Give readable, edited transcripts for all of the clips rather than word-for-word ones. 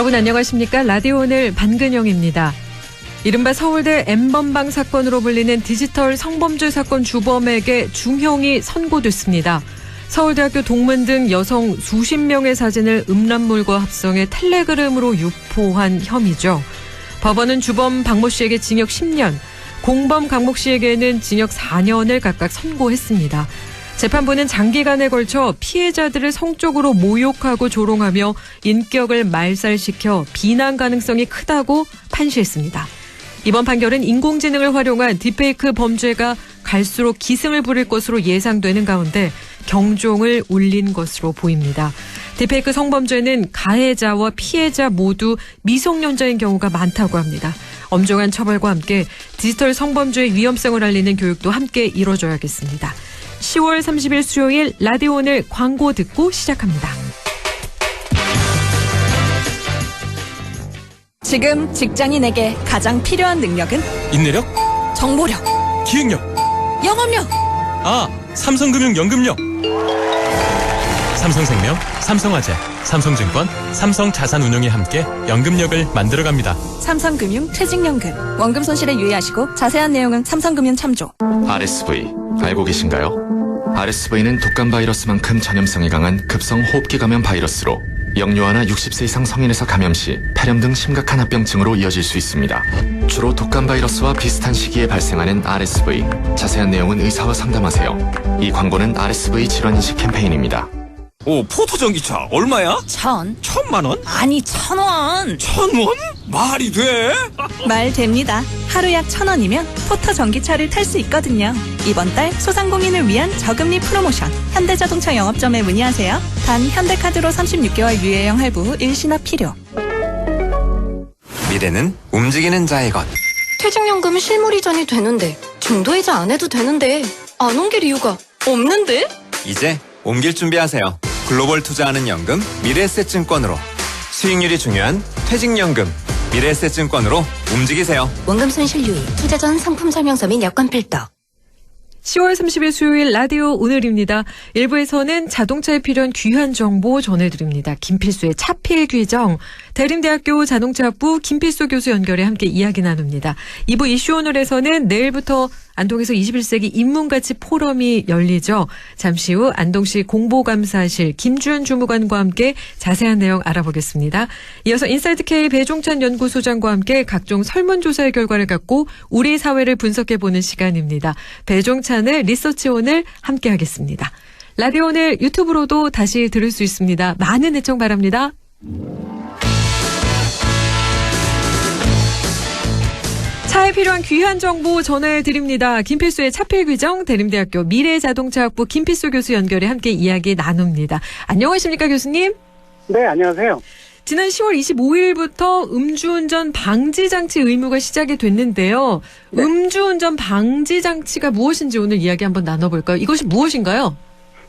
여러분 안녕하십니까? 라디오 오늘 반근영입니다. 이른바 서울대 N번방 사건으로 불리는 디지털 성범죄 사건 주범에게 중형이 선고됐습니다. 서울대학교 동문 등 여성 수십 명의 사진을 음란물과 합성해 텔레그램으로 유포한 혐의죠. 법원은 주범 박모 씨에게 징역 10년, 공범 강목 씨에게는 징역 4년을 각각 선고했습니다. 재판부는 장기간에 걸쳐 피해자들을 성적으로 모욕하고 조롱하며 인격을 말살시켜 비난 가능성이 크다고 판시했습니다. 이번 판결은 인공지능을 활용한 딥페이크 범죄가 갈수록 기승을 부릴 것으로 예상되는 가운데 경종을 울린 것으로 보입니다. 딥페이크 성범죄는 가해자와 피해자 모두 미성년자인 경우가 많다고 합니다. 엄정한 처벌과 함께 디지털 성범죄의 위험성을 알리는 교육도 함께 이뤄져야겠습니다. 10월 30일 수요일 라디오 오늘 광고 듣고 시작합니다. 지금 직장인에게 가장 필요한 능력은? 인내력? 정보력, 기획력? 영업력! 삼성금융 연금력! 삼성생명, 삼성화재, 삼성증권, 삼성자산운용이 함께 연금력을 만들어갑니다. 삼성금융 퇴직연금. 원금 손실에 유의하시고 자세한 내용은 삼성금융 참조. RSV 알고 계신가요? RSV는 독감 바이러스만큼 전염성이 강한 급성 호흡기 감염 바이러스로 영유아나 60세 이상 성인에서 감염 시 폐렴 등 심각한 합병증으로 이어질 수 있습니다. 주로 독감 바이러스와 비슷한 시기에 발생하는 RSV. 자세한 내용은 의사와 상담하세요. 이 광고는 RSV 질환인식 캠페인입니다. 오, 포토전기차 얼마야? 1,000만 원? 아니 1,000원! 1,000원? 말이 돼? 말 됩니다. 하루 약 1,000원이면 포터 전기차를 탈 수 있거든요. 이번 달 소상공인을 위한 저금리 프로모션. 현대자동차 영업점에 문의하세요. 단 현대카드로 36개월 유예형 할부 후 일시납 필요. 미래는 움직이는 자의 것. 퇴직연금 실물 이전이 되는데 중도이자 안 해도 되는데 안 옮길 이유가 없는데? 이제 옮길 준비하세요. 글로벌 투자하는 연금 미래에셋증권으로. 수익률이 중요한 퇴직연금 미래에셋증권으로 움직이세요. 원금 손실 유의, 투자 전 상품 설명서 및 여건 필터. 10월 30일 수요일 라디오 오늘입니다. 1부에서는 자동차에 필요한 귀한 정보 전해드립니다. 김필수의 차필 규정, 대림대학교 자동차학부 김필수 교수 연결해 함께 이야기 나눕니다. 2부 이슈 오늘에서는 내일부터 안동에서 21세기 인문가치 포럼이 열리죠. 잠시 후 안동시 공보감사실 김주현 주무관과 함께 자세한 내용 알아보겠습니다. 이어서 인사이드K 배종찬 연구소장과 함께 각종 설문조사의 결과를 갖고 우리 사회를 분석해보는 시간입니다. 배종찬의 리서치 오늘 함께하겠습니다. 라디오 오늘 유튜브로도 다시 들을 수 있습니다. 많은 애청 바랍니다. 차에 필요한 귀한 정보 전해드립니다. 김필수의 차필 규정, 대림대학교 미래자동차학부 김필수 교수 연결해 함께 이야기 나눕니다. 안녕하십니까 교수님? 네, 안녕하세요. 지난 10월 25일부터 음주운전 방지장치 의무가 시작이 됐는데요. 네. 음주운전 방지장치가 무엇인지 오늘 이야기 한번 나눠볼까요? 이것이 무엇인가요?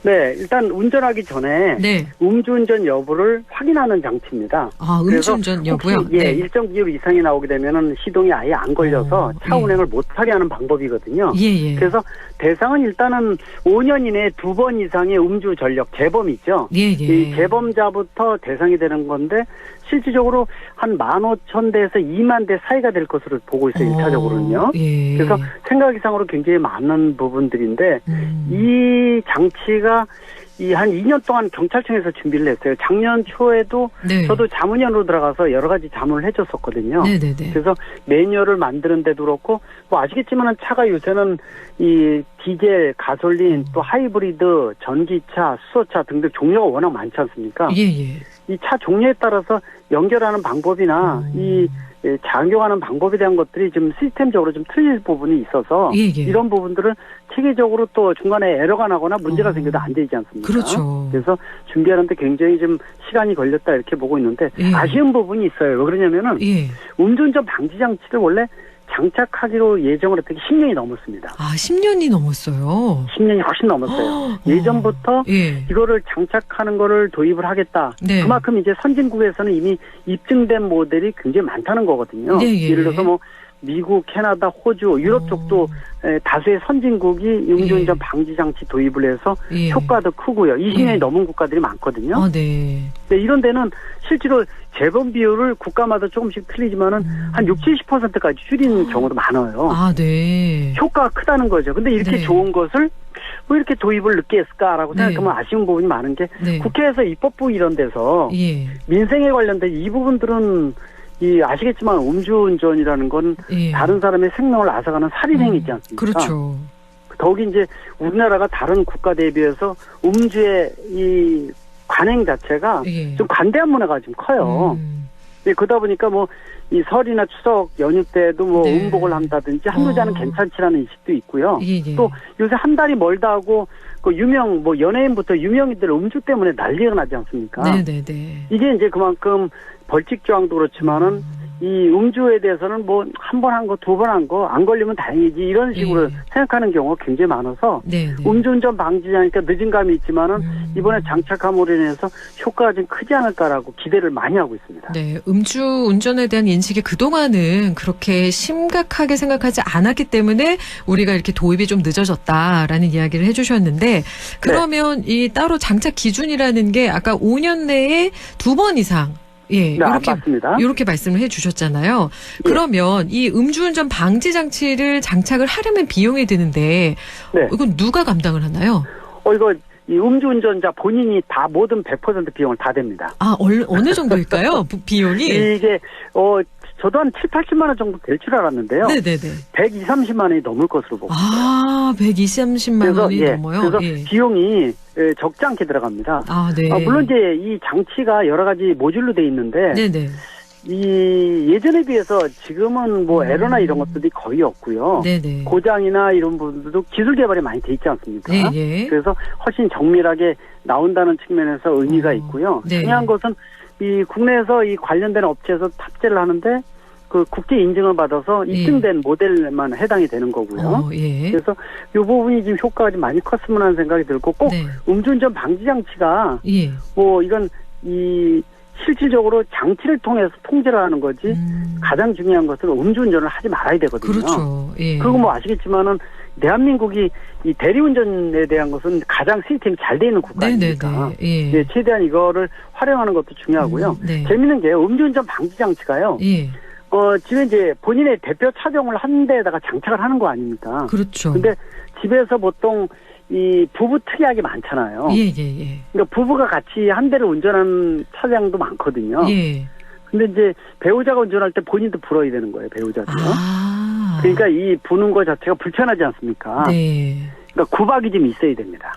네, 일단 운전하기 전에 네. 음주운전 여부를 확인하는 장치입니다. 아, 음주운전 여부요? 혹시, 예, 네. 일정 비율 이상이 나오게 되면은 시동이 아예 안 걸려서 차 예. 운행을 못하게 하는 방법이거든요. 예. 그래서 대상은 일단은 5년 이내에 2번 이상의 음주 전력 재범 있죠. 예. 이 재범자부터 대상이 되는 건데 실질적으로 한 15,000대에서 2만 대 사이가 될 것으로 보고 있어요. 1차적으로는요. 예. 그래서 생각 이상으로 굉장히 많은 부분들인데 이 장치가 이 한 2년 동안 경찰청에서 준비를 했어요. 작년 초에도 네. 저도 자문위원으로 들어가서 여러 가지 자문을 해줬었거든요. 네네네. 그래서 매뉴얼을 만드는 데도 그렇고 뭐 아시겠지만 차가 요새는 이 디젤, 가솔린, 또 하이브리드, 전기차, 수소차 등등 종류가 워낙 많지 않습니까? 예. 이 차 종류에 따라서 연결하는 방법이나 이 작용하는 방법에 대한 것들이 좀 시스템적으로 좀 틀릴 부분이 있어서 예. 이런 부분들을 체계적으로 또 중간에 에러가 나거나 문제가 생겨도 안 되지 않습니까? 그렇죠. 그래서 준비하는데 굉장히 좀 시간이 걸렸다 이렇게 보고 있는데 예. 아쉬운 부분이 있어요. 왜 그러냐면은 예. 음주운전 방지 장치를 원래 장착하기로 예정을 했던 게 10년이 넘었습니다. 아, 10년이 넘었어요. 10년이 훨씬 넘었어요. 예전부터 예. 이거를 장착하는 거를 도입을 하겠다. 네. 그만큼 이제 선진국에서는 이미 입증된 모델이 굉장히 많다는 거거든요. 예. 예를 들어서 뭐 미국, 캐나다, 호주, 유럽 쪽도 다수의 선진국이 음주운전 방지 장치 도입을 해서 예. 효과도 크고요. 20년이 예. 넘은 국가들이 많거든요. 아, 네. 근데 이런 데는 실제로 재범 비율을 국가마다 조금씩 틀리지만은 한 60, 70%까지 줄이는 경우도 많아요. 아, 네. 효과가 크다는 거죠. 근데 이렇게 네. 좋은 것을 왜 이렇게 도입을 늦게 했을까라고 네. 생각하면 아쉬운 부분이 많은 게 네. 국회에서 입법부 이런 데서 예. 민생에 관련된 이 부분들은 아시겠지만 음주운전이라는 건 예. 다른 사람의 생명을 앗아가는 살인행위지 않습니까? 그렇죠. 더욱이 이제 우리나라가 다른 국가 대비해서 음주의 이 관행 자체가 예. 좀 관대한 문화가 좀 커요. 예, 그러다 보니까 뭐 이 설이나 추석 연휴 때도 뭐 네. 음복을 한다든지 한두 잔은 괜찮지라는 인식도 있고요. 예, 예. 또 요새 한 달이 멀다 하고 그 유명 뭐 연예인부터 유명인들 음주 때문에 난리가 나지 않습니까? 네네네. 이게 이제 그만큼 벌칙 조항도 그렇지만은 이 음주에 대해서는 뭐 한 번 한 거, 두 번 한 거 안 걸리면 다행이지 이런 식으로 예. 생각하는 경우가 굉장히 많아서 네. 음주운전 방지하니까 늦은 감이 있지만은 이번에 장착함으로 인해서 효과가 좀 크지 않을까라고 기대를 많이 하고 있습니다. 네, 음주 운전에 대한 인식이 그동안은 그렇게 심각하게 생각하지 않았기 때문에 우리가 이렇게 도입이 좀 늦어졌다라는 이야기를 해주셨는데 그러면 이 따로 장착 기준이라는 게 아까 5년 내에 2번 이상 예, 네, 이렇게 맞습니다. 이렇게 말씀을 해주셨잖아요. 그러면 이 음주운전 방지 장치를 장착을 하려면 비용이 드는데 네. 이건 누가 감당을 하나요? 이거 이 음주운전자 본인이 다 모든 100% 비용을 다 됩니다. 아, 어느 정도일까요? 비용이? 이게 저도 한 7, 80만 원 정도 될 줄 알았는데요. 네네네. 120, 30만 원이 넘을 것으로 보고 아, 120, 30만 원이 넘어요? 그래서 예. 비용이 적지 않게 들어갑니다. 아, 네. 물론 이제 이 장치가 여러 가지 모듈로 돼 있는데 네네. 이 예전에 비해서 지금은 뭐 에러나 이런 것들이 거의 없고요. 네네. 고장이나 이런 부분들도 기술 개발이 많이 돼 있지 않습니까? 네, 예. 그래서 훨씬 정밀하게 나온다는 측면에서 의미가 있고요. 네. 중요한 것은 이 국내에서 이 관련된 업체에서 탑재를 하는데 그 국제 인증을 받아서 입증된 모델만 해당이 되는 거고요. 예. 그래서 이 부분이 지금 효과가 좀 많이 컸으면 하는 생각이 들고 꼭 네. 음주운전 방지 장치가 예. 뭐 이건 이 실질적으로 장치를 통해서 통제를 하는 거지 가장 중요한 것은 음주운전을 하지 말아야 되거든요. 그렇죠. 예. 그리고 뭐 아시겠지만은 대한민국이 이 대리운전에 대한 것은 가장 시스템이 잘 돼 있는 국가 아닙니까? 네네네. 예. 네, 최대한 이거를 활용하는 것도 중요하고요. 네. 재밌는 게 음주운전 방지 장치가요. 예. 지금 이제 본인의 대표 차종을 한 대에다가 장착을 하는 거 아닙니까? 그렇죠. 근데 집에서 보통 이 부부 특이하게 많잖아요. 예, 예, 예. 그러니까 부부가 같이 한 대를 운전하는 차량도 많거든요. 예. 근데 이제 배우자가 운전할 때 본인도 불어야 되는 거예요, 배우자도요. 아. 그러니까 이 부는 거 자체가 불편하지 않습니까? 네. 그러니까 구박이 좀 있어야 됩니다.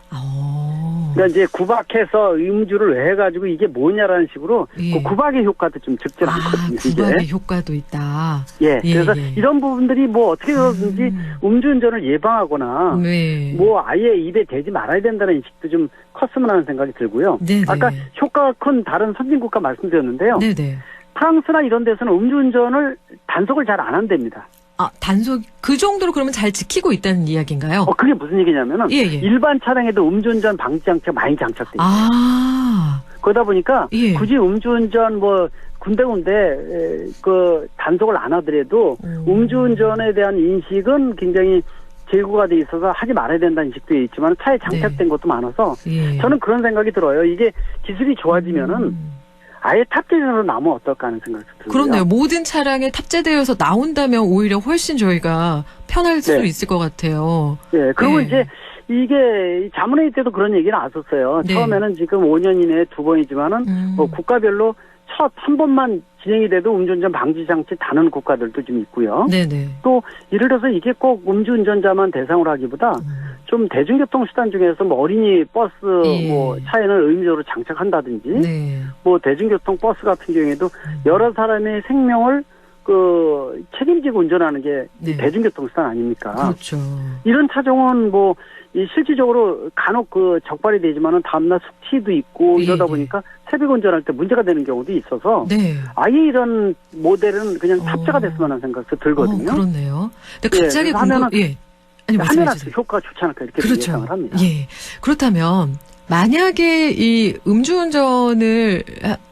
그러니까 이제 구박해서 음주를 왜 해가지고 이게 뭐냐라는 식으로 예. 그 구박의 효과도 좀 적지 않거든요. 구박의 이게. 효과도 있다. 예. 예, 그래서 예. 이런 부분들이 뭐 어떻게든지 음주운전을 예방하거나 네. 뭐 아예 입에 대지 말아야 된다는 인식도 좀 컸으면 하는 생각이 들고요. 네네. 아까 효과가 큰 다른 선진국가 말씀드렸는데요. 네네. 프랑스나 이런 데서는 음주운전을 단속을 잘 안 한답니다. 아, 단속, 그 정도로 그러면 잘 지키고 있다는 이야기인가요? 그게 무슨 얘기냐면은 예, 예. 일반 차량에도 음주운전 방지 장치가 많이 장착돼 있어요. 아. 그러다 보니까 예. 굳이 음주운전 뭐 군데군데 그 단속을 안 하더라도 음주운전에 대한 인식은 굉장히 제고가 돼 있어서 하지 말아야 된다는 인식도 있지만 차에 장착된 것도 많아서 예. 저는 그런 생각이 들어요. 이게 기술이 좋아지면은 아예 탑재해서 나오면 어떨까 하는 생각이 들어요. 그렇네요. 모든 차량에 탑재되어서 나온다면 오히려 훨씬 저희가 편할 수 네. 있을 것 같아요. 네. 그리고 네. 이제 이게 자문회의 때도 그런 얘기 나왔었어요. 네. 처음에는 지금 5년 이내에 2번이지만은 뭐 국가별로 첫 한 번만 진행이 돼도 음주운전 방지 장치 다는 국가들도 좀 있고요. 네네. 또 예를 들어서 이게 꼭 음주운전자만 대상으로 하기보다 좀 대중교통 수단 중에서 뭐 어린이 버스 예. 뭐 차에는 의무적으로 장착한다든지 네. 뭐 대중교통 버스 같은 경우에도 여러 사람의 생명을 그 책임지고 운전하는 게 네. 대중교통 수단 아닙니까? 그렇죠. 이런 차종은 뭐 이 실질적으로 간혹 그 적발이 되지만은 다음날 숙취도 있고 예, 이러다 예. 보니까 새벽 운전할 때 문제가 되는 경우도 있어서 네. 아예 이런 모델은 그냥 탑재가 됐으면 하는 생각이 들거든요. 그렇네요. 근데 갑자기 그래서 하면은 예. 아니, 하면 말씀해 주세요. 효과가 좋지 않을까 이렇게 그렇죠. 예상을 합니다. 예. 그렇다면 만약에 이 음주운전을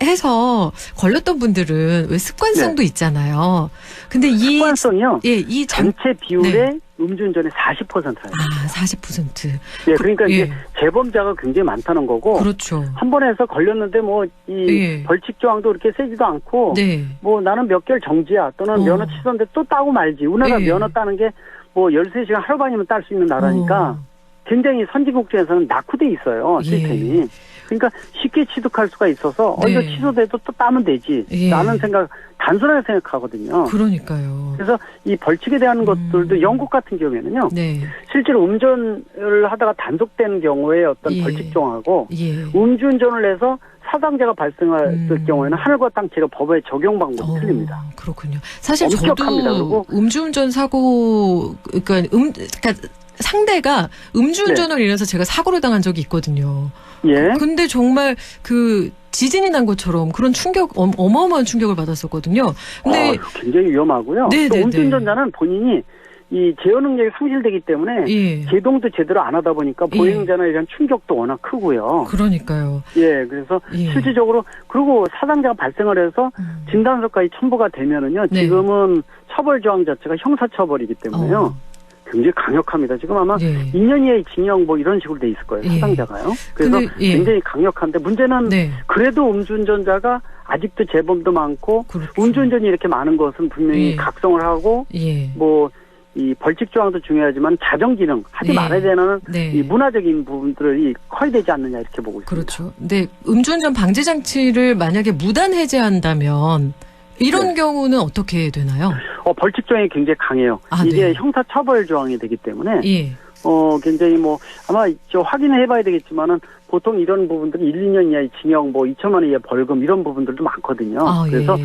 해서 걸렸던 분들은 왜 습관성도 있잖아요. 근데 이 습관성이요. 예, 이 전체 비율의 음주운전의 40%예요. 아, 40%. 예, 그러니까 이제 재범자가 굉장히 많다는 거고. 그렇죠. 한 번 해서 걸렸는데 뭐 이 벌칙 조항도 그렇게 세지도 않고. 뭐 나는 몇 개월 정지야 또는 면허 취소인데 또 따고 말지. 우리나라 면허 따는 게 뭐 13시간 하루반이면 딸 수 있는 나라니까. 굉장히 선진국 중에서는 낙후돼 있어요. 시스템이. 그러니까 쉽게 취득할 수가 있어서 이거 취소돼도 또 따면 되지. 라는 생각 단순하게 생각하거든요. 그러니까요. 그래서 이 벌칙에 대한 것들도 영국 같은 경우에는요. 실제로 음주를 하다가 단속된 경우에 어떤 벌칙 조항하고 음주운전을 해서 사상자가 발생했을 경우에는 하늘과 땅 차이가 법의 적용 방법이 틀립니다. 그렇군요. 사실 엄격합니다. 저도 그리고 음주운전 사고 그러니까 상대가 음주운전을 인해서 제가 사고를 당한 적이 있거든요. 예. 근데 정말 그 지진이 난 것처럼 그런 충격, 어마어마한 충격을 받았었거든요. 근데 굉장히 위험하고요. 또 음주운전자는 본인이 이 제어 능력이 상실되기 때문에 제동도 제대로 안 하다 보니까 보행자나 이런 충격도 워낙 크고요. 그러니까요. 예, 그래서 실질적으로 그리고 사상자가 발생을 해서 진단서까지 첨부가 되면은요. 지금은 처벌 조항 자체가 형사처벌이기 때문에요. 굉장히 강력합니다. 지금 아마 2년 이하의 징역 뭐 이런 식으로 돼 있을 거예요. 사상자가요. 그래서 굉장히 강력한데 문제는 그래도 음주운전자가 아직도 재범도 많고 음주운전이 이렇게 많은 것은 분명히 각성을 하고 뭐 이 벌칙 조항도 중요하지만 자정 기능 하지 말아야 되는 이 문화적인 부분들이 커야 되지 않느냐 이렇게 보고 있습니다. 그렇죠. 근데 음주운전 방지 장치를 만약에 무단 해제한다면 이런 경우는 어떻게 되나요? 벌칙 조항이 굉장히 강해요. 이게 형사처벌 조항이 되기 때문에 굉장히 뭐 아마 저 확인을 해봐야 되겠지만은 보통 이런 부분들이 1, 2년 이하의 징역, 뭐 2천만 원 이하의 벌금 이런 부분들도 많거든요. 그래서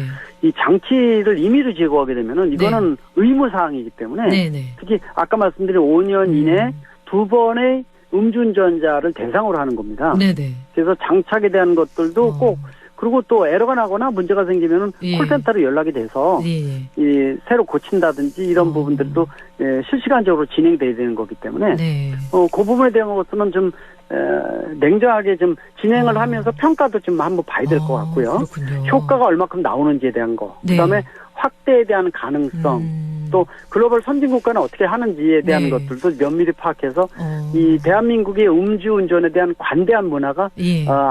이 장치를 임의로 제거하게 되면은 이거는 의무 사항이기 때문에 특히 아까 말씀드린 5년 이내 2번의 음주운전자를 대상으로 하는 겁니다. 그래서 장착에 대한 것들도 꼭 그리고 또 에러가 나거나 문제가 생기면은 콜센터로 연락이 돼서 이 새로 고친다든지 이런 부분들도 실시간적으로 진행돼야 되는 거기 때문에 그 부분에 대한 것은 좀 냉정하게 좀 진행을 하면서 평가도 좀 한번 봐야 될 것 같고요. 효과가 얼마큼 나오는지에 대한 거. 그다음에 확대에 대한 가능성. 또 글로벌 선진국가는 어떻게 하는지에 대한 것들도 면밀히 파악해서 이 대한민국의 음주운전에 대한 관대한 문화가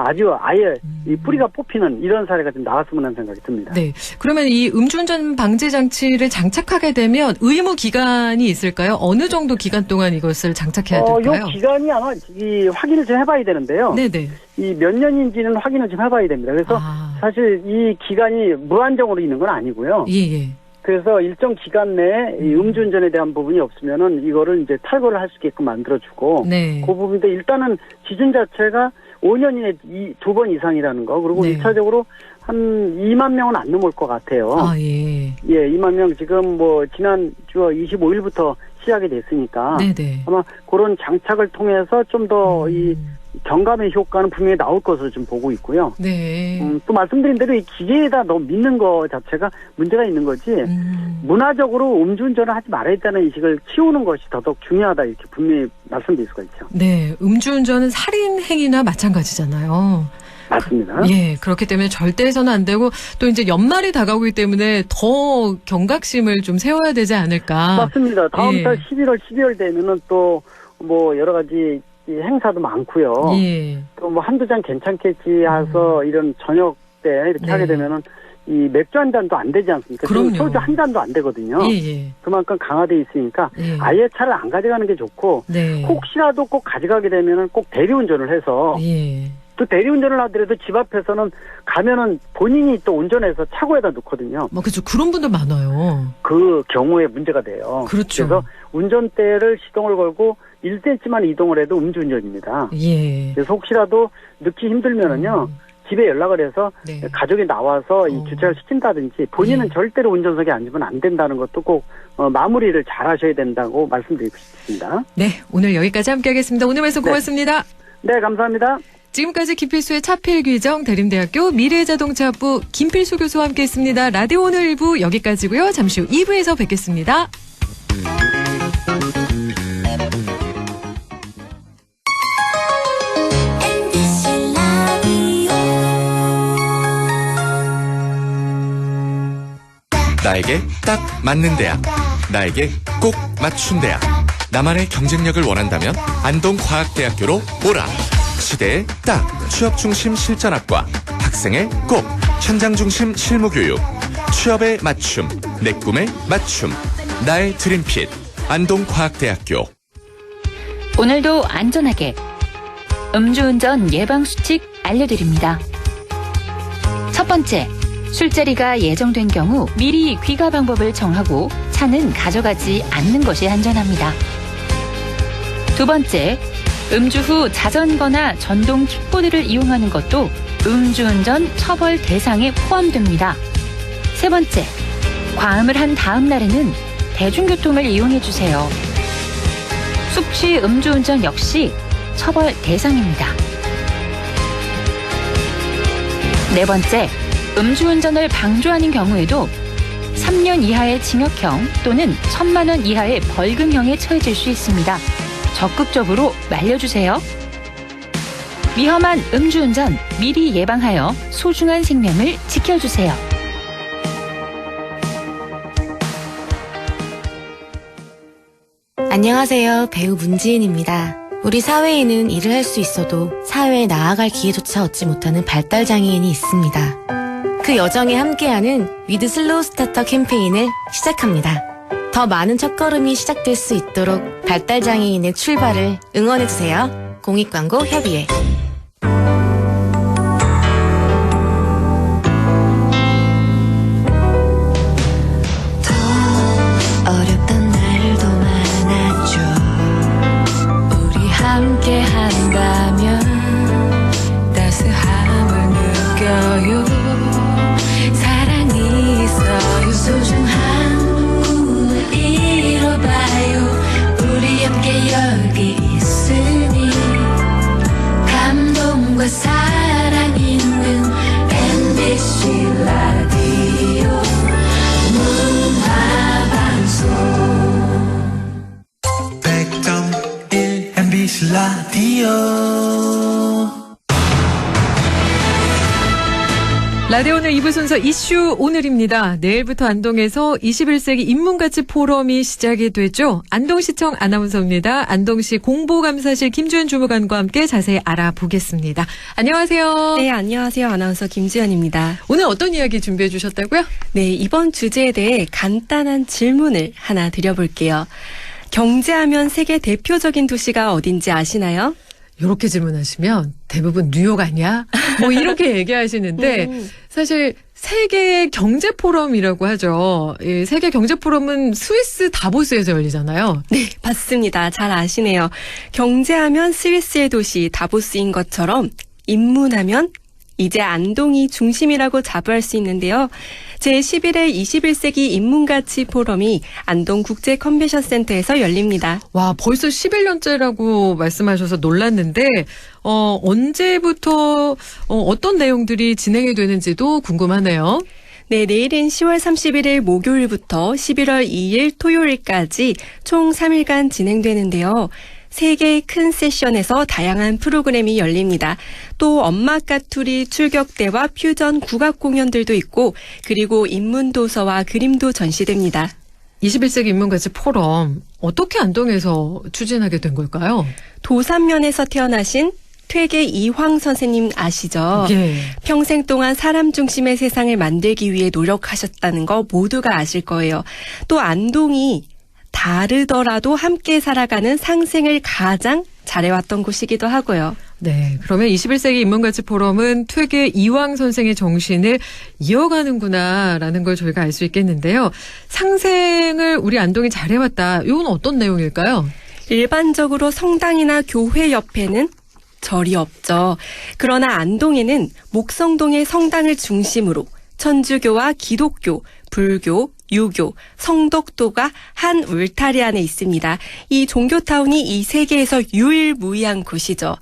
아주 아예 이 뿌리가 뽑히는 이런 사례가 좀 나왔으면 하는 생각이 듭니다. 그러면 이 음주운전 방지 장치를 장착하게 되면 의무 기간이 있을까요? 어느 정도 기간 동안 이것을 장착해야 될까요? 이 기간이 아마 이 확인을 좀 해봐야 되는데요. 이 몇 년인지는 확인을 좀 해봐야 됩니다. 그래서 사실 이 기간이 무한정으로 있는 건 아니고요. 그래서 일정 기간 내에 이 음주운전에 대한 부분이 없으면은 이거를 이제 탈거를 할 수 있게끔 만들어주고 그 부분인데 일단은 기준 자체가 5년 이내 2번 이상이라는 거 그리고 1차적으로 한 2만 명은 안 넘을 것 같아요. 2만 명 지금 뭐 지난 주 25일부터 시작이 됐으니까 아마 그런 장착을 통해서 좀 더 이 경감의 효과는 분명히 나올 것으로 좀 보고 있고요. 또 말씀드린 대로 이 기계에다 너무 믿는 거 자체가 문제가 있는 거지 문화적으로 음주운전을 하지 말아야 되는 인식을 키우는 것이 더더욱 중요하다 이렇게 분명히 말씀드릴 수가 있죠. 음주운전은 살인 행위나 마찬가지잖아요. 맞습니다. 그렇기 때문에 절대 해서는 안 되고 또 이제 연말이 다가오기 때문에 더 경각심을 좀 세워야 되지 않을까. 맞습니다. 다음 달 11월, 12월 되면은 또 뭐 여러 가지 이 행사도 많고요. 또 뭐 한두 잔 괜찮겠지 해서 이런 저녁 때 이렇게 하게 되면은 이 맥주 한 잔도 안 되지 않습니까? 지금 소주 한 잔도 안 되거든요. 그만큼 강화돼 있으니까 아예 차를 안 가져가는 게 좋고 혹시라도 꼭 가져가게 되면은 꼭 대리운전을 해서 또 대리운전을 하더라도 집 앞에서는 가면은 본인이 또 운전해서 차고에다 놓거든요. 그렇죠. 그런 분들 많아요. 그 경우에 문제가 돼요. 그래서 운전대를 시동을 걸고 1cm만 이동을 해도 음주운전입니다. 그래서 혹시라도 넣기 힘들면은요. 집에 연락을 해서 가족이 나와서 이 주차를 시킨다든지 본인은 절대로 운전석에 앉으면 안 된다는 것도 꼭 마무리를 잘 하셔야 된다고 말씀드리고 싶습니다. 오늘 여기까지 함께하겠습니다. 오늘 말씀 고맙습니다. 네, 감사합니다. 지금까지 김필수의 차필규정 대림대학교 미래자동차부 김필수 교수와 함께했습니다. 라디오 오늘 1부 여기까지고요. 잠시 후 2부에서 뵙겠습니다. 나에게 딱 맞는 대학, 나에게 꼭 맞춘 대학. 나만의 경쟁력을 원한다면 안동과학대학교로 오라. 시대의 딱 취업 중심 실전학과, 학생의 꼭 현장 중심 실무교육, 취업의 맞춤, 내 꿈의 맞춤, 나의 드림핏 안동과학대학교. 오늘도 안전하게 음주운전 예방수칙 알려드립니다. 첫 번째, 술자리가 예정된 경우 미리 귀가 방법을 정하고 차는 가져가지 않는 것이 안전합니다. 두 번째, 음주 후 자전거나 전동 킥보드를 이용하는 것도 음주운전 처벌 대상에 포함됩니다. 세 번째, 과음을 한 다음 날에는 대중교통을 이용해주세요. 숙취 음주운전 역시 처벌 대상입니다. 네 번째, 음주운전을 방조하는 경우에도 3년 이하의 징역형 또는 1,000만 원 이하의 벌금형에 처해질 수 있습니다. 적극적으로 말려주세요. 위험한 음주운전 미리 예방하여 소중한 생명을 지켜주세요. 안녕하세요. 배우 문지은입니다. 우리 사회에는 일을 할 수 있어도 사회에 나아갈 기회조차 얻지 못하는 발달장애인이 있습니다. 그 여정에 함께하는 위드 슬로우 스타터 캠페인을 시작합니다. 더 많은 첫걸음이 시작될 수 있도록 발달장애인의 출발을 응원해주세요. 공익광고 협의회. 어렵던 날도 많았죠. 우리 함께 한다면 따스함을 느껴요. 사랑이 있어요. 소중한 꿈을 이뤄봐요. 우리 함께 여기 있으니 감동과 사랑 있는 MBC 라디오 문화방송 100.1 MBC 라디오. 라디오 오늘 2부 순서 이슈 오늘입니다. 내일부터 안동에서 21세기 인문가치 포럼이 시작이 되죠. 안동시청 아나운서입니다. 안동시 공보감사실 김주연 주무관과 함께 자세히 알아보겠습니다. 안녕하세요. 네, 안녕하세요. 아나운서 김주연입니다. 오늘 어떤 이야기 준비해 주셨다고요? 네, 이번 주제에 대해 간단한 질문을 하나 드려볼게요. 경제하면 세계 대표적인 도시가 어딘지 아시나요? 이렇게 질문하시면 대부분 뉴욕 아니야? 뭐 이렇게 얘기하시는데 사실 세계 경제 포럼이라고 하죠. 이 세계 경제 포럼은 스위스 다보스에서 열리잖아요. 네, 맞습니다. 잘 아시네요. 경제하면 스위스의 도시 다보스인 것처럼 인문하면 이제 안동이 중심이라고 자부할 수 있는데요. 제11회 21세기 인문가치 포럼이 안동 국제 컨벤션 센터에서 열립니다. 와, 벌써 11년째라고 말씀하셔서 놀랐는데 언제부터 어떤 내용들이 진행이 되는지도 궁금하네요. 네, 내일인 10월 31일 목요일부터 11월 2일 토요일까지 총 3일간 진행되는데요. 3개의 큰 세션에서 다양한 프로그램이 열립니다. 또 엄마 까투리 출격대와 퓨전 국악 공연들도 있고 그리고 인문도서와 그림도 전시됩니다. 21세기 인문가치 포럼 어떻게 안동에서 추진하게 된 걸까요? 도산면에서 태어나신 퇴계 이황 선생님 아시죠? 예. 평생 동안 사람 중심의 세상을 만들기 위해 노력하셨다는 거 모두가 아실 거예요. 또 안동이 다르더라도 함께 살아가는 상생을 가장 잘해왔던 곳이기도 하고요. 네, 그러면 21세기 인문가치 포럼은 퇴계 이황 선생의 정신을 이어가는구나라는 걸 저희가 알 수 있겠는데요. 상생을 우리 안동이 잘해왔다. 이건 어떤 내용일까요? 일반적으로 성당이나 교회 옆에는 절이 없죠. 그러나 안동에는 목성동의 성당을 중심으로 천주교와 기독교, 불교, 유교, 성덕도가 한 울타리 안에 있습니다. 이 종교타운이 이 세계에서 유일무이한 곳이죠.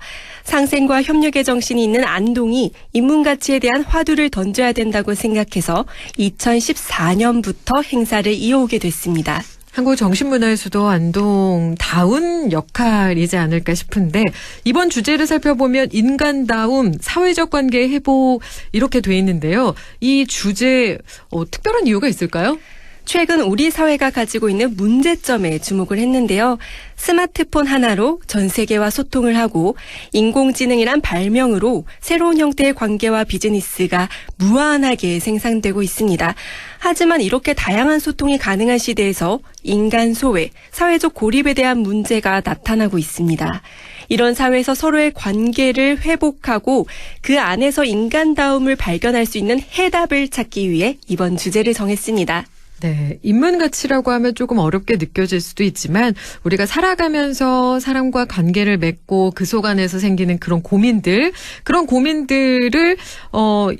상생과 협력의 정신이 있는 안동이 인문가치에 대한 화두를 던져야 된다고 생각해서 2014년부터 행사를 이어오게 됐습니다. 한국정신문화에서도 안동다운 역할이지 않을까 싶은데 이번 주제를 살펴보면 인간다움, 사회적 관계 회복 이렇게 돼 있는데요. 이 주제 특별한 이유가 있을까요? 최근 우리 사회가 가지고 있는 문제점에 주목을 했는데요. 스마트폰 하나로 전 세계와 소통을 하고 인공지능이란 발명으로 새로운 형태의 관계와 비즈니스가 무한하게 생산되고 있습니다. 하지만 이렇게 다양한 소통이 가능한 시대에서 인간 소외, 사회적 고립에 대한 문제가 나타나고 있습니다. 이런 사회에서 서로의 관계를 회복하고 그 안에서 인간다움을 발견할 수 있는 해답을 찾기 위해 이번 주제를 정했습니다. 네, 인문가치라고 하면 조금 어렵게 느껴질 수도 있지만 우리가 살아가면서 사람과 관계를 맺고 그 속 안에서 생기는 그런 고민들을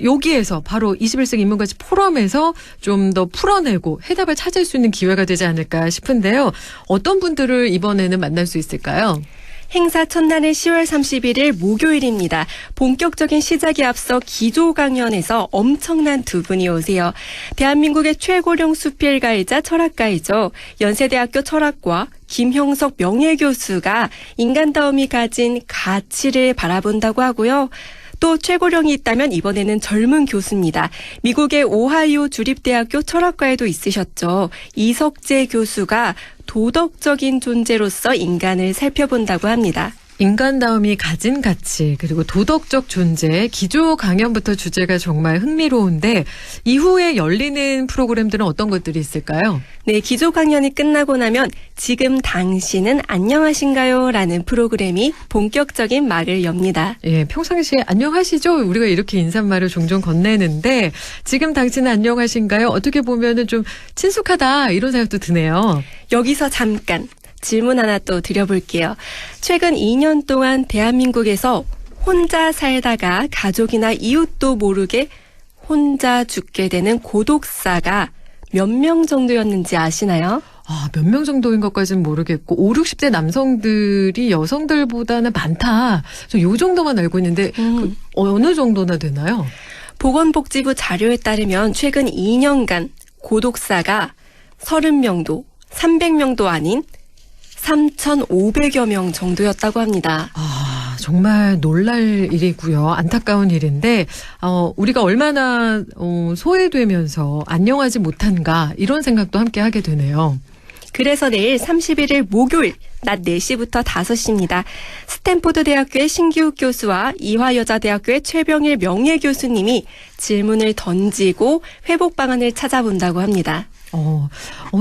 여기에서 바로 21세기 인문가치 포럼에서 좀 더 풀어내고 해답을 찾을 수 있는 기회가 되지 않을까 싶은데요. 어떤 분들을 이번에는 만날 수 있을까요? 행사 첫날은 10월 31일 목요일입니다. 본격적인 시작에 앞서 기조 강연에서 엄청난 두 분이 오세요. 대한민국의 최고령 수필가이자 철학가이죠. 연세대학교 철학과 김형석 명예교수가 인간다움이 가진 가치를 바라본다고 하고요. 또 최고령이 있다면 이번에는 젊은 교수입니다. 미국의 오하이오 주립대학교 철학과에도 있으셨죠. 이석재 교수가 도덕적인 존재로서 인간을 살펴본다고 합니다. 인간다움이 가진 가치 그리고 도덕적 존재 기조 강연부터 주제가 정말 흥미로운데 이후에 열리는 프로그램들은 어떤 것들이 있을까요? 네, 기조 강연이 끝나고 나면 지금 당신은 안녕하신가요? 라는 프로그램이 본격적인 막을 엽니다. 예, 평상시에 안녕하시죠? 우리가 이렇게 인사말을 종종 건네는데 지금 당신은 안녕하신가요? 어떻게 보면은 좀 친숙하다 이런 생각도 드네요. 여기서 잠깐 질문 하나 또 드려볼게요. 최근 2년 동안 대한민국에서 혼자 살다가 가족이나 이웃도 모르게 혼자 죽게 되는 고독사가 몇 명 정도였는지 아시나요? 몇 명 정도인 것까지는 모르겠고 5, 60대 남성들이 여성들보다는 많다. 저 요 정도만 알고 있는데 어느 정도나 되나요? 보건복지부 자료에 따르면 최근 2년간 고독사가 30명도 300명도 아닌 3,500여 명 정도였다고 합니다. 정말 놀랄 일이고요. 안타까운 일인데 우리가 얼마나 소외되면서 안녕하지 못한가 이런 생각도 함께 하게 되네요. 그래서 내일 31일 목요일 낮 4시부터 5시입니다. 스탠포드 대학교의 신기욱 교수와 이화여자대학교의 최병일 명예교수님이 질문을 던지고 회복 방안을 찾아본다고 합니다.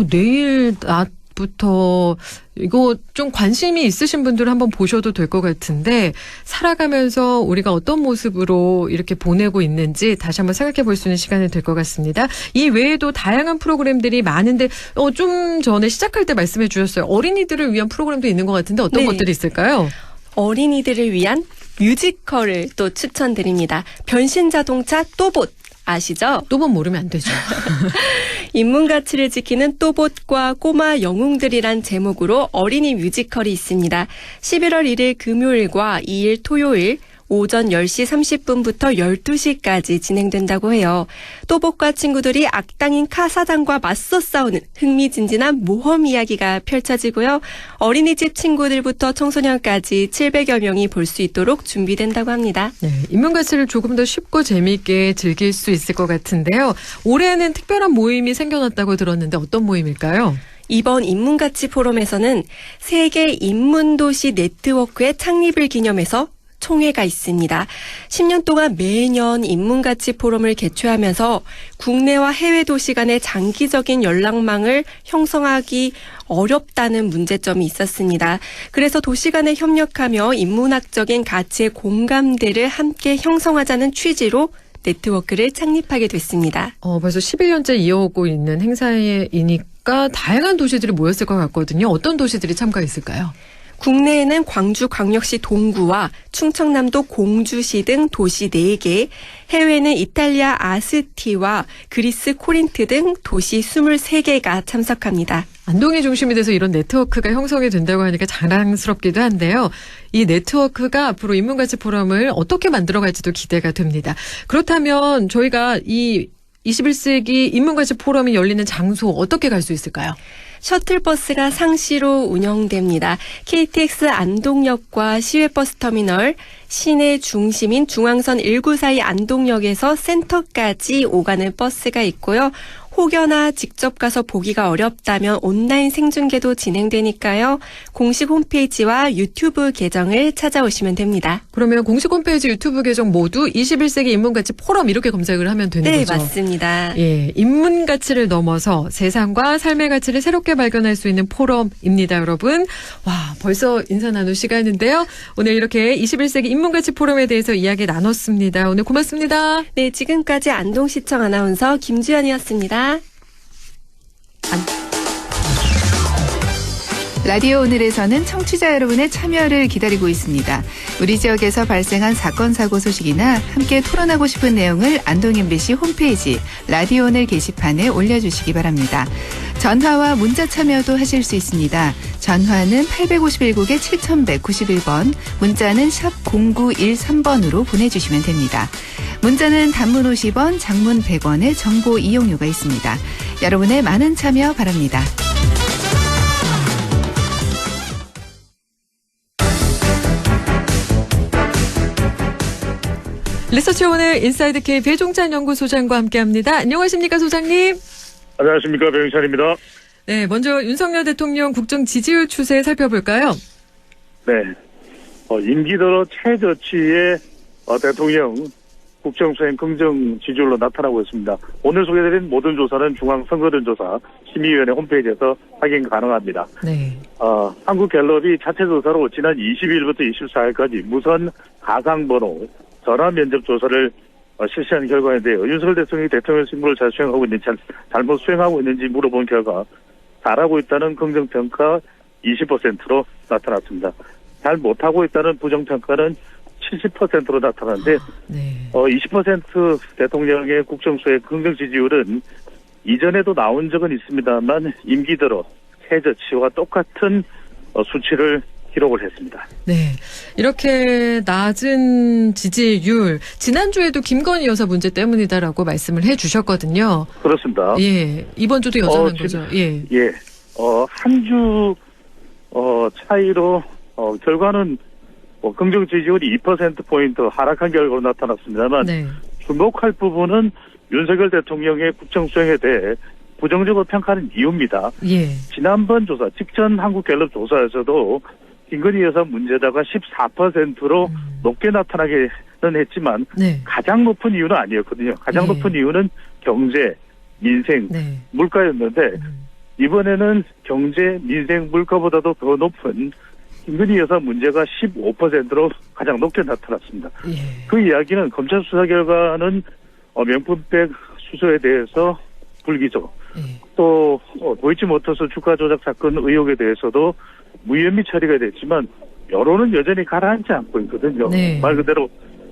내일 낮부터 이거 좀 관심이 있으신 분들 한번 보셔도 될 것 같은데 살아가면서 우리가 어떤 모습으로 이렇게 보내고 있는지 다시 한번 생각해 볼 수 있는 시간이 될 것 같습니다. 이 외에도 다양한 프로그램들이 많은데 좀 전에 시작할 때 말씀해 주셨어요. 어린이들을 위한 프로그램도 있는 것 같은데 어떤 것들이 있을까요? 어린이들을 위한 뮤지컬을 또 추천드립니다. 변신자동차 또봇 아시죠? 또봇 모르면 안 되죠. 인문가치를 지키는 또봇과 꼬마 영웅들이란 제목으로 어린이 뮤지컬이 있습니다. 11월 1일 금요일과 2일 토요일 오전 10시 30분부터 12시까지 진행된다고 해요. 또봇과 친구들이 악당인 카 사장과 맞서 싸우는 흥미진진한 모험 이야기가 펼쳐지고요. 어린이집 친구들부터 청소년까지 700여 명이 볼 수 있도록 준비된다고 합니다. 네, 인문가치를 조금 더 쉽고 재미있게 즐길 수 있을 것 같은데요. 올해는 특별한 모임이 생겨났다고 들었는데 어떤 모임일까요? 이번 인문가치 포럼에서는 세계 인문도시 네트워크의 창립을 기념해서 총회가 있습니다. 10년 동안 매년 인문가치 포럼을 개최하면서 국내와 해외 도시 간의 장기적인 연락망을 형성하기 어렵다는 문제점이 있었습니다. 그래서 도시 간에 협력하며 인문학적인 가치의 공감대를 함께 형성하자는 취지로 네트워크를 창립하게 됐습니다. 벌써 11년째 이어오고 있는 행사이니까 다양한 도시들이 모였을 것 같거든요. 어떤 도시들이 참가했을까요? 국내에는 광주광역시 동구와 충청남도 공주시 등 도시 4개, 해외는 이탈리아 아스티와 그리스 코린트 등 도시 23개가 참석합니다. 안동이 중심이 돼서 이런 네트워크가 형성이 된다고 하니까 자랑스럽기도 한데요. 이 네트워크가 앞으로 인문가치 포럼을 어떻게 만들어갈지도 기대가 됩니다. 그렇다면 저희가 이 21세기 인문가치 포럼이 열리는 장소 어떻게 갈 수 있을까요? 셔틀버스가 상시로 운영됩니다. KTX 안동역과 시외버스터미널, 시내 중심인 중앙선 194의 안동역에서 센터까지 오가는 버스가 있고요. 혹여나 직접 가서 보기가 어렵다면 온라인 생중계도 진행되니까요. 공식 홈페이지와 유튜브 계정을 찾아오시면 됩니다. 그러면 공식 홈페이지 유튜브 계정 모두 21세기 인문가치 포럼 이렇게 검색을 하면 되는 네, 거죠? 네, 맞습니다. 예, 인문가치를 넘어서 세상과 삶의 가치를 새롭게 발견할 수 있는 포럼입니다, 여러분. 와, 벌써 인사 나눌 시간인데요. 오늘 이렇게 21세기 인문가치 포럼에 대해서 이야기 나눴습니다. 오늘 고맙습니다. 네, 지금까지 안동시청 아나운서 김주연이었습니다. 라디오 오늘에서는 청취자 여러분의 참여를 기다리고 있습니다. 우리 지역에서 발생한 사건 사고 소식이나 함께 토론하고 싶은 내용을 안동 MBC 홈페이지 라디오 오늘 게시판에 올려주시기 바랍니다. 전화와 문자 참여도 하실 수 있습니다. 전화는 851국에 7191번, 문자는 샵 0913번으로 보내주시면 됩니다. 문자는 단문 50원, 장문 100원의 정보 이용료가 있습니다. 여러분의 많은 참여 바랍니다. 리서치 오늘 인사이드 K 배종찬 연구소장과 함께합니다. 안녕하십니까, 소장님? 안녕하십니까, 배종찬입니다. 네, 먼저 윤석열 대통령 국정 지지율 추세 살펴볼까요? 네, 임기 들어 최저치의 대통령 국정 수행 긍정 지지율로 나타나고 있습니다. 오늘 소개드린 모든 조사는 중앙선거론조사 심의위원회 홈페이지에서 확인 가능합니다. 네. 한국갤럽이 자체 조사로 지난 22일부터 24일까지 무선 가상번호 전화 면접 조사를 실시한 결과인데요. 윤석열 대통령이 대통령 직무를 잘 수행하고 있는지 잘못 수행하고 있는지 물어본 결과 잘하고 있다는 긍정평가 20%로 나타났습니다. 잘 못하고 있다는 부정평가는 70%로 나타났는데 20% 대통령의 국정수행 긍정 지지율은 이전에도 나온 적은 있습니다만 임기 들어 최저치와 똑같은 수치를 기록을 했습니다. 네, 이렇게 낮은 지지율 지난주에도 김건희 여사 문제 때문이다라고 말씀을 해주셨거든요. 그렇습니다. 예, 이번 주도 여전한 거죠. 예, 한 주 차이로 결과는 긍정 지지율이 2%포인트 하락한 결과로 나타났습니다만 주목할 부분은 윤석열 대통령의 국정 수행에 대해 부정적으로 평가하는 이유입니다. 예. 지난번 조사, 직전 한국갤럽 조사에서도 김건희 여사 문제다가 14%로 높게 나타나기는 했지만 가장 높은 이유는 아니었거든요. 가장 높은 이유는 경제, 민생, 물가였는데 이번에는 경제, 민생, 물가보다도 더 높은 김건희 여사 문제가 15%로 가장 높게 나타났습니다. 그 이야기는 검찰 수사 결과는 명품백 수수에 대해서 불기소, 또 도이치모터스 주가 조작 사건 의혹에 대해서도 무혐의 처리가 됐지만 여론은 여전히 가라앉지 않고 있거든요. 말 그대로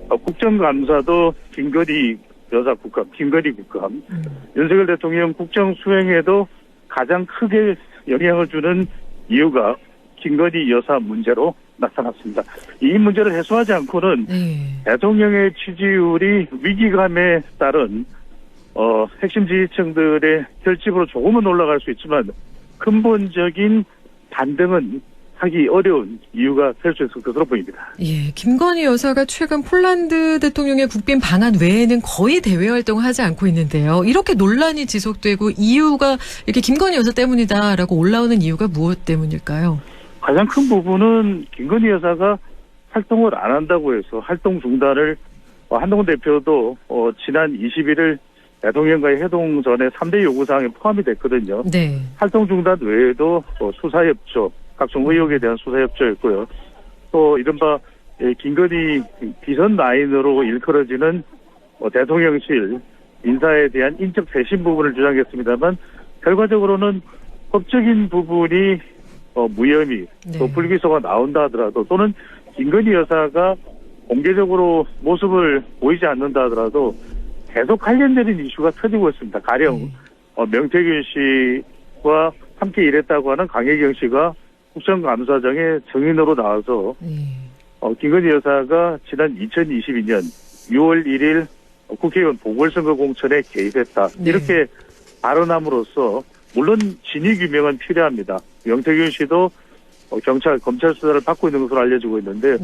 국정감사도 김건희 여사 국감, 김건희 국감, 윤석열 대통령 국정 수행에도 가장 크게 영향을 주는 이유가 김건희 여사 문제로 나타났습니다. 이 문제를 해소하지 않고는 대통령의 지지율이 위기감에 따른 핵심 지지층들의 결집으로 조금은 올라갈 수 있지만 근본적인 반등은 하기 어려운 이유가 될 수 있을 것으로 보입니다. 예, 김건희 여사가 최근 폴란드 대통령의 국빈 방한 외에는 거의 대외 활동을 하지 않고 있는데요. 이렇게 논란이 지속되고 이유가 이렇게 김건희 여사 때문이다라고 올라오는 이유가 무엇 때문일까요? 가장 큰 부분은 김건희 여사가 활동을 안 한다고 해서 활동 중단을 한동훈 대표도 지난 21일 대통령과의 회동 전에 3대 요구사항에 포함이 됐거든요. 활동 중단 외에도 수사협조, 각종 의혹에 대한 수사협조였고요. 또 이른바 김건희 비선 라인으로 일컬어지는 대통령실 인사에 대한 인적 배신 부분을 주장했습니다만 결과적으로는 법적인 부분이 무혐의, 또 불기소가 나온다 하더라도 또는 김건희 여사가 공개적으로 모습을 보이지 않는다 하더라도 계속 관련되는 이슈가 터지고 있습니다. 가령 명태균 씨와 함께 일했다고 하는 강혜경 씨가 국정감사장에 증인으로 나와서 김건희 여사가 지난 2022년 6월 1일 국회의원 보궐선거 공천에 개입했다. 이렇게 발언함으로써 물론 진위 규명은 필요합니다. 명태균 씨도 검찰 수사를 받고 있는 것으로 알려지고 있는데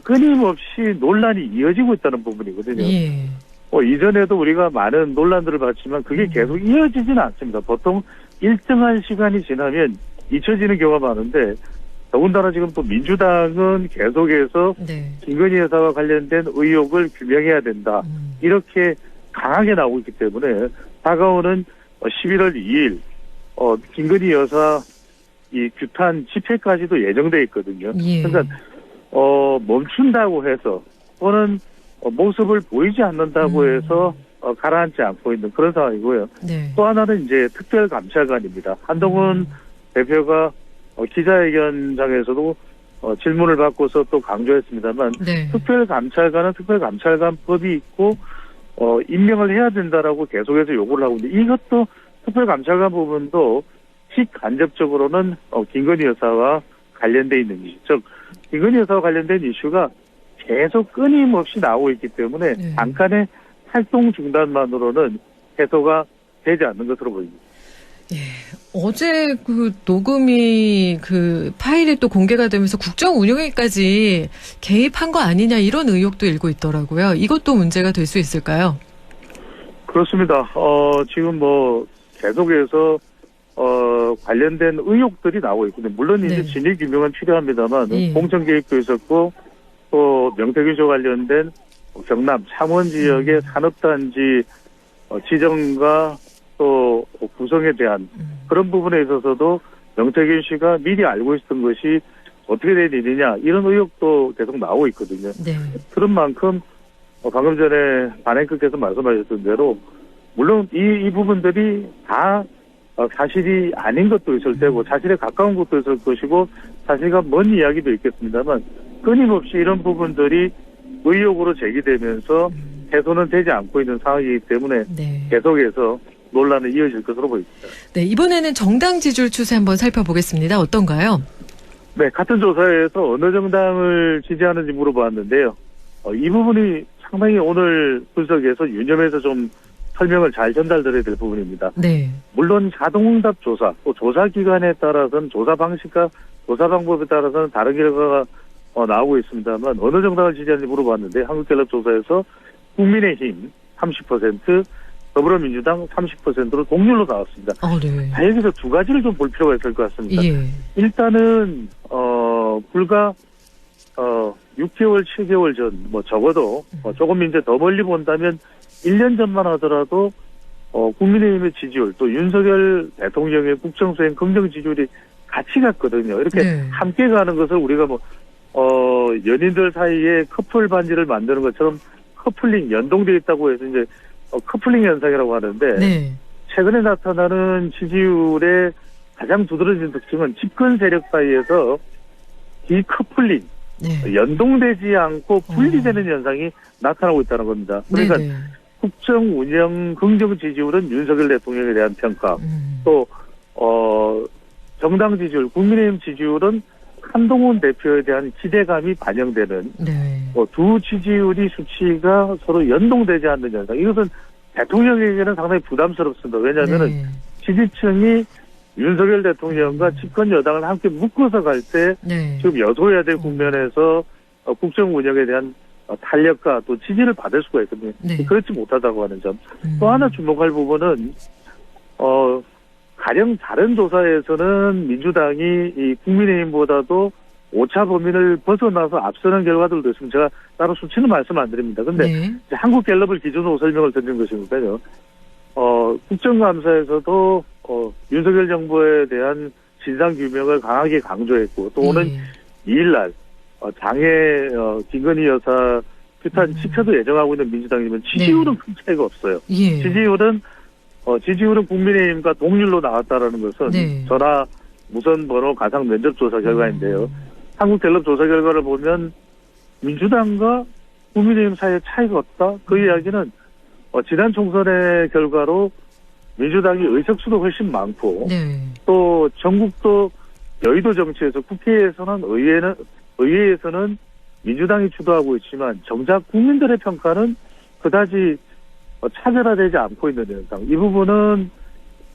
끊임없이 논란이 이어지고 있다는 부분이거든요. 이전에도 우리가 많은 논란들을 봤지만 그게 계속 이어지지는 않습니다. 보통 일정한 시간이 지나면 잊혀지는 경우가 많은데 더군다나 지금 또 민주당은 계속해서 김건희 여사와 관련된 의혹을 규명해야 된다. 이렇게 강하게 나오고 있기 때문에 다가오는 11월 2일 김건희 여사 이 규탄 집회까지도 예정돼 있거든요. 그러니까 멈춘다고 해서 또는 모습을 보이지 않는다고 해서 가라앉지 않고 있는 그런 상황이고요. 또 하나는 이제 특별감찰관입니다. 한동훈 대표가 기자회견장에서도 질문을 받고서 또 강조했습니다만 특별감찰관은 특별감찰관법이 있고 임명을 해야 된다라고 계속해서 요구를 하고 있는데 이것도 특별감찰관 부분도 직간접적으로는 김건희 여사와 관련돼 있는 이슈, 즉 김건희 여사와 관련된 이슈가 계속 끊임없이 나오고 있기 때문에 잠깐의 활동 중단만으로는 해소가 되지 않는 것으로 보입니다. 어제 그 녹음이 그 파일이 또 공개가 되면서 국정 운영에까지 개입한 거 아니냐 이런 의혹도 일고 있더라고요. 이것도 문제가 될 수 있을까요? 그렇습니다. 지금 계속해서 관련된 의혹들이 나오고 있거든요. 물론 이제 진위 규명은 필요합니다만 공천 개입도 있었고 또 명태균 씨와 관련된 경남 창원 지역의 산업단지 지정과 또 구성에 대한 그런 부분에 있어서도 명태균 씨가 미리 알고 있었던 것이 어떻게 된 일이냐 이런 의혹도 계속 나오고 있거든요. 그런 만큼 방금 전에 반행크께서 말씀하셨던 대로 물론 이 부분들이 다 사실이 아닌 것도 있을 테고 사실에 가까운 것도 있을 것이고 사실과 먼 이야기도 있겠습니다만 끊임없이 이런 부분들이 의혹으로 제기되면서 해소는 되지 않고 있는 상황이기 때문에 계속해서 논란은 이어질 것으로 보입니다. 이번에는 정당 지지율 추세 한번 살펴보겠습니다. 어떤가요? 네, 같은 조사에서 어느 정당을 지지하는지 물어봤는데요. 이 부분이 상당히 오늘 분석에서 유념해서 좀 설명을 잘 전달드려야 될 부분입니다. 물론 자동응답 조사, 또 조사 기간에 따라서는 조사 방식과 조사 방법에 따라서는 다른 결과가 나오고 있습니다만 어느 정당을 지지하는지 물어봤는데 한국갤럽 조사에서 국민의힘 30%, 더불어민주당 30%로 동률로 나왔습니다. 자, 여기서 두 가지를 좀 볼 필요가 있을 것 같습니다. 일단은 불과 6개월, 7개월 전 적어도 조금 이제 더 멀리 본다면 1년 전만 하더라도 국민의힘의 지지율 또 윤석열 대통령의 국정수행 긍정 지지율이 같이 갔거든요. 이렇게 함께 가는 것을 우리가 연인들 사이에 커플 반지를 만드는 것처럼 커플링 연동되어 있다고 해서 이제 커플링 현상이라고 하는데 최근에 나타나는 지지율의 가장 두드러진 특징은 집권 세력 사이에서 디커플링 연동되지 않고 분리되는 현상이 나타나고 있다는 겁니다. 그러니까 국정 운영 긍정 지지율은 윤석열 대통령에 대한 평가 또 정당 지지율 국민의힘 지지율은 한동훈 대표에 대한 기대감이 반영되는 두 지지율이 수치가 서로 연동되지 않는 현상. 이것은 대통령에게는 상당히 부담스럽습니다. 왜냐하면 지지층이 윤석열 대통령과 집권 여당을 함께 묶어서 갈 때 지금 여소야대 국면에서 국정 운영에 대한 탄력과 또 지지를 받을 수가 있거든요. 그렇지 못하다고 하는 점. 또 하나 주목할 부분은 가령 다른 조사에서는 민주당이 이 국민의힘보다도 오차 범위를 벗어나서 앞서는 결과들도 있으면 제가 따로 수치는 말씀 안 드립니다. 근데 한국갤럽을 기준으로 설명을 드리는 것이니까요. 국정감사에서도 윤석열 정부에 대한 진상규명을 강하게 강조했고 또 오는 2일날 장애 김건희 여사 규탄 집회도 예정하고 있는 민주당이면 지지율은 큰 차이가 없어요. 지지율은 국민의힘과 동률로 나왔다라는 것은 전화 무선 번호 가상 면접 조사 결과인데요. 한국갤럽 조사 결과를 보면 민주당과 국민의힘 사이에 차이가 없다. 그 이야기는 지난 총선의 결과로 민주당이 의석수도 훨씬 많고 또 전국도 여의도 정치에서 국회에서는 의회에서는 민주당이 주도하고 있지만 정작 국민들의 평가는 그다지 차별화되지 않고 있는 현상. 이 부분은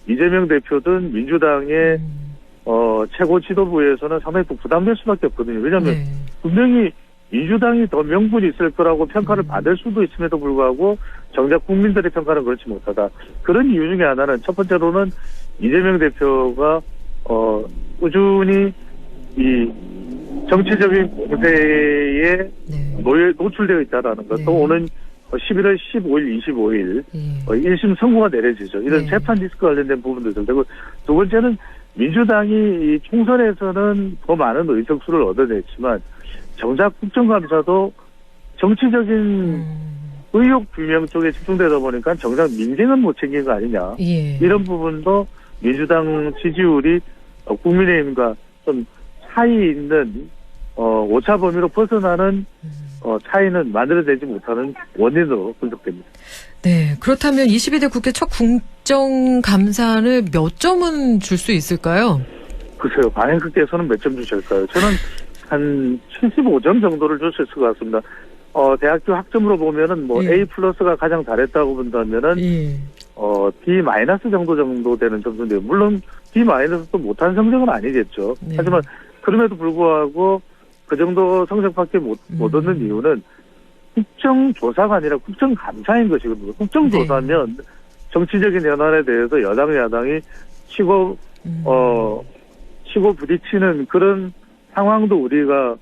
이재명 대표든 민주당의 최고 지도부에서는 상당히 부담될 수밖에 없거든요. 왜냐하면 분명히 민주당이 더 명분이 있을 거라고 평가를 받을 수도 있음에도 불구하고 정작 국민들의 평가는 그렇지 못하다. 그런 이유 중에 하나는 첫 번째로는 이재명 대표가 꾸준히 이 정치적인 공세에 노출되어 있다라는 것. 또 오는 11월 15일, 25일 1심 선고가 내려지죠. 이런 재판 리스크 관련된 부분도 있고, 두 번째는 민주당이 이 총선에서는 더 많은 의석수를 얻어냈지만 정작 국정감사도 정치적인 의혹 규명 쪽에 집중되다 보니까 정작 민생은 못 챙긴 거 아니냐. 이런 부분도 민주당 지지율이 국민의힘과 좀 차이 있는 오차 범위로 벗어나는 차이는 만들어내지 못하는 원인으로 분석됩니다. 네, 그렇다면 22대 국회 첫 국정감사를 몇 점은 줄 수 있을까요? 글쎄요, 반행극께서는 몇 점 주실까요? 저는 한 75점 정도를 줄 수 있을 것 같습니다. 대학교 학점으로 보면은 A 플러스가 가장 잘했다고 본다면은 B 마이너스 정도 되는 점수인데요. 물론 B 마이너스도 못한 성적은 아니겠죠. 하지만 그럼에도 불구하고 그 정도 성적밖에 못 얻는 이유는 국정조사가 아니라 국정감사인 것이거든요. 국정조사면 정치적인 현안에 대해서 여당, 야당이 치고 부딪히는 그런 상황도 우리가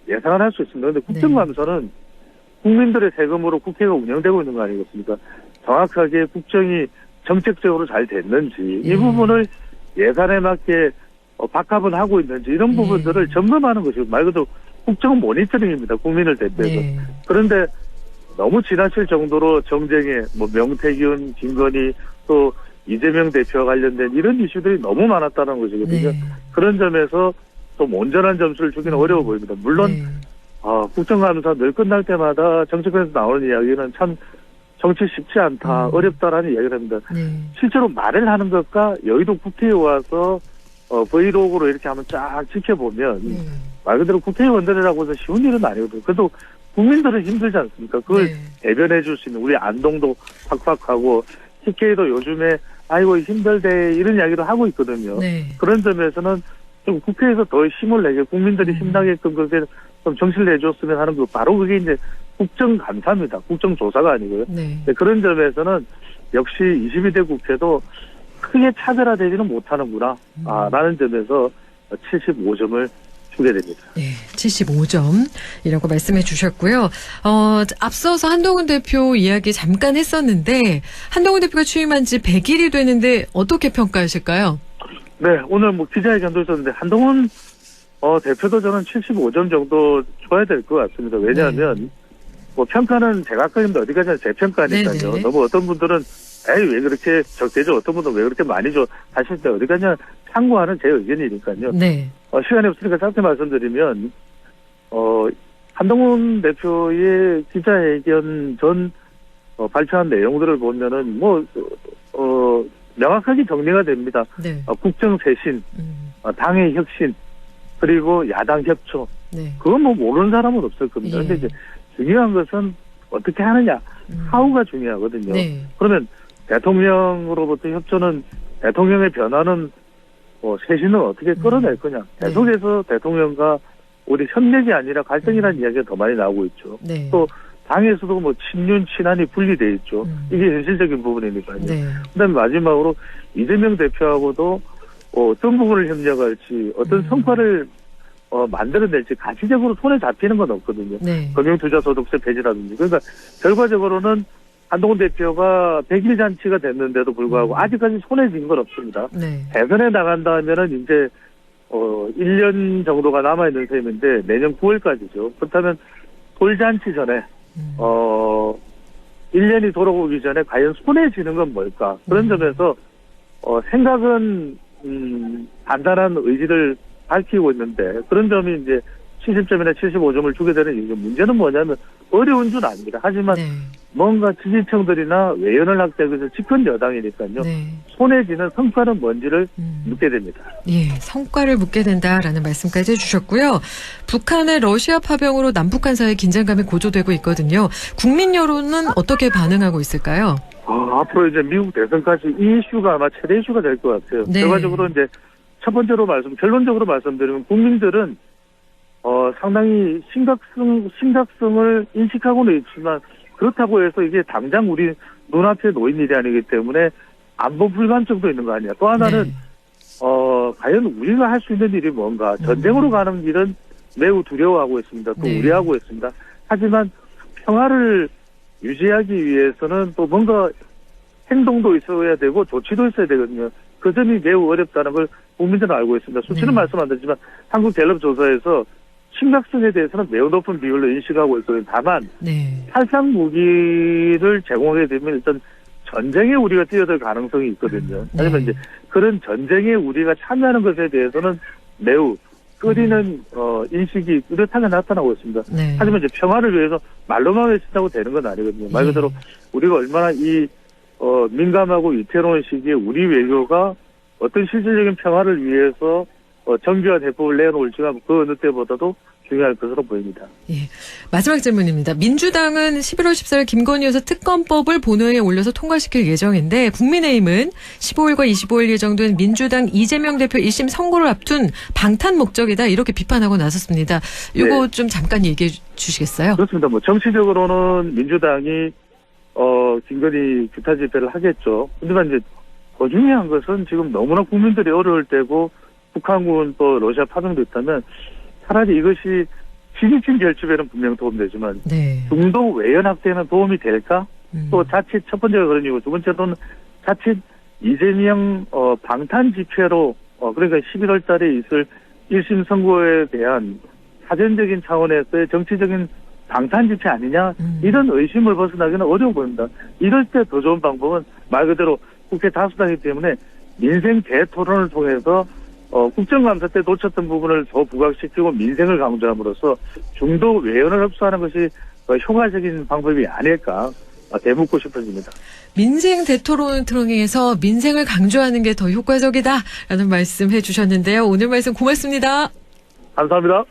예상을 할 수 있습니다. 그런데 국정감사는 국민들의 세금으로 국회가 운영되고 있는 거 아니겠습니까? 정확하게 국정이 정책적으로 잘 됐는지, 이 부분을 예산에 맞게 박합은 하고 있는지, 이런 부분들을 점검하는 것이고, 말 그대로 국정 모니터링입니다. 국민을 대표해서. 그런데 너무 지나칠 정도로 정쟁에 명태균, 김건희, 또 이재명 대표와 관련된 이런 이슈들이 너무 많았다는 것이거든요. 그런 점에서 좀 온전한 점수를 주기는 어려워 보입니다. 물론 국정감사 늘 끝날 때마다 정치권에서 나오는 이야기는 참 정치 쉽지 않다, 어렵다라는 이야기를 합니다. 실제로 말을 하는 것과 여의도 국회에 와서 브이로그로 이렇게 한번 쫙 지켜보면 말 그대로 국회의원들이라고 해서 쉬운 일은 아니거든요. 그래도 국민들은 힘들지 않습니까? 그걸 대변해 줄 수 있는, 우리 안동도 팍팍하고 TK도 요즘에 아이고 힘들대 이런 이야기도 하고 있거든요. 그런 점에서는 좀 국회에서 더 힘을 내게, 국민들이 힘나게끔 그렇게 좀 정치를 내줬으면 하는 거, 바로 그게 이제 국정감사입니다. 국정조사가 아니고요. 그런 점에서는 역시 22대 국회도 크게 차별화되지는 못하는구나, 라는 점에서 75점을 주게 됩니다. 네, 75점이라고 말씀해 주셨고요. 앞서서 한동훈 대표 이야기 잠깐 했었는데, 한동훈 대표가 취임한 지 100일이 되는데 어떻게 평가하실까요? 네, 오늘 기자회견도 있었는데, 한동훈 대표도 저는 75점 정도 줘야 될 것 같습니다. 왜냐하면, 평가는 제가 아까 했는데 어디까지나 제 평가니까요. 너무 어떤 분들은, 에이, 왜 그렇게 적대죠? 어떤 분들은 왜 그렇게 많이 줘? 하실 때 어디까지나 참고하는 제 의견이니까요. 시간이 없으니까 짧게 말씀드리면, 한동훈 대표의 기자회견 전 발표한 내용들을 보면은, 명확하게 정리가 됩니다. 국정 쇄신, 당의 혁신, 그리고 야당 협조. 그건 모르는 사람은 없을 겁니다. 그런데 이제 중요한 것은 어떻게 하느냐, 하우가 중요하거든요. 그러면 대통령으로부터 협조는, 대통령의 변화는 쇄신은 어떻게 끌어낼 거냐. 계속해서 대통령과 우리 협력이 아니라 갈등이라는 이야기가 더 많이 나오고 있죠. 또 당에서도 친윤, 친한이 분리돼 있죠. 이게 현실적인 부분이니까요. 그다음에 마지막으로 이재명 대표하고도 어떤 부분을 협력할지, 어떤 성과를 만들어낼지 가시적으로 손에 잡히는 건 없거든요. 금융투자소득세 폐지라든지. 그러니까 결과적으로는 한동훈 대표가 100일 잔치가 됐는데도 불구하고 아직까지 손에 쥔 건 없습니다. 대선에 나간다면은 이제 1년 정도가 남아있는 셈인데 내년 9월까지죠. 그렇다면 돌잔치 전에 1년이 돌아오기 전에 과연 손에 쥐는 건 뭘까? 그런 점에서 생각은 단단한 의지를 밝히고 있는데, 그런 점이 이제 70점이나 75점을 주게 되는 이유, 문제는 뭐냐면 어려운 줄 압니다. 하지만 뭔가 지지층들이나 외연을 확대하기 위해서 집권 여당이니까요. 손에 쥐는 성과는 뭔지를 묻게 됩니다. 성과를 묻게 된다라는 말씀까지 해주셨고요. 북한의 러시아 파병으로 남북한 사이의 긴장감이 고조되고 있거든요. 국민 여론은 어떻게 반응하고 있을까요? 앞으로 이제 미국 대선까지 이 이슈가 아마 최대 이슈가 될 것 같아요. 결과적으로 이제 첫 번째로 결론적으로 말씀드리면 국민들은 상당히 심각성을 인식하고는 있지만 그렇다고 해서 이게 당장 우리 눈앞에 놓인 일이 아니기 때문에 안보 불감증도 있는 거 아니야. 또 하나는 과연 우리가 할 수 있는 일이 뭔가. 전쟁으로 가는 일은 매우 두려워하고 있습니다. 또 우려하고 있습니다. 하지만 평화를 유지하기 위해서는 또 뭔가 행동도 있어야 되고 조치도 있어야 되거든요. 그 점이 매우 어렵다는 걸 국민들은 알고 있습니다. 수치는 말씀 안 드리지만 한국갤럽 조사에서 심각성에 대해서는 매우 높은 비율로 인식하고 있거든요. 다만 살상 무기를 제공하게 되면 일단 전쟁에 우리가 뛰어들 가능성이 있거든요. 하지만 이제 그런 전쟁에 우리가 참여하는 것에 대해서는 매우 꺼리는 인식이 뚜렷하게 나타나고 있습니다. 하지만 이제 평화를 위해서 말로만 외친다고 되는 건 아니거든요. 말 그대로 우리가 얼마나 이 민감하고 위태로운 시기에 우리 외교가 어떤 실질적인 평화를 위해서 정교한 해법을 내놓을지가 그 어느 때보다도 중요할 것으로 보입니다. 예. 마지막 질문입니다. 민주당은 11월 14일 김건희 여사 특검법을 본회의에 올려서 통과시킬 예정인데 국민의힘은 15일과 25일 예정된 민주당 이재명 대표 1심 선고를 앞둔 방탄 목적이다 이렇게 비판하고 나섰습니다. 이거 좀 잠깐 얘기해 주시겠어요? 그렇습니다. 뭐 정치적으로는 민주당이 김건희 규탄 집회를 하겠죠. 하지만 이제 더 중요한 것은 지금 너무나 국민들이 어려울 때고 북한군 또 러시아 파병도 있다면 차라리 이것이 지지층 결집에는 분명 도움되지만 중도 외연 확대에는 도움이 될까? 또 자칫 첫 번째가 그런 이유고 두 번째로는 자칫 이재명 방탄 집회로 그러니까 11월 달에 있을 1심 선고에 대한 사전적인 차원에서의 정치적인 방탄 집회 아니냐? 이런 의심을 벗어나기는 어려워 보입니다. 이럴 때 더 좋은 방법은 말 그대로 국회 다수당이기 때문에 민생 대토론을 통해서 국정감사 때 놓쳤던 부분을 더 부각시키고 민생을 강조함으로써 중도 외연을 흡수하는 것이 효과적인 방법이 아닐까 되묻고 싶어집니다. 민생 대토론을 통해서 민생을 강조하는 게 더 효과적이다라는 말씀 해주셨는데요. 오늘 말씀 고맙습니다. 감사합니다.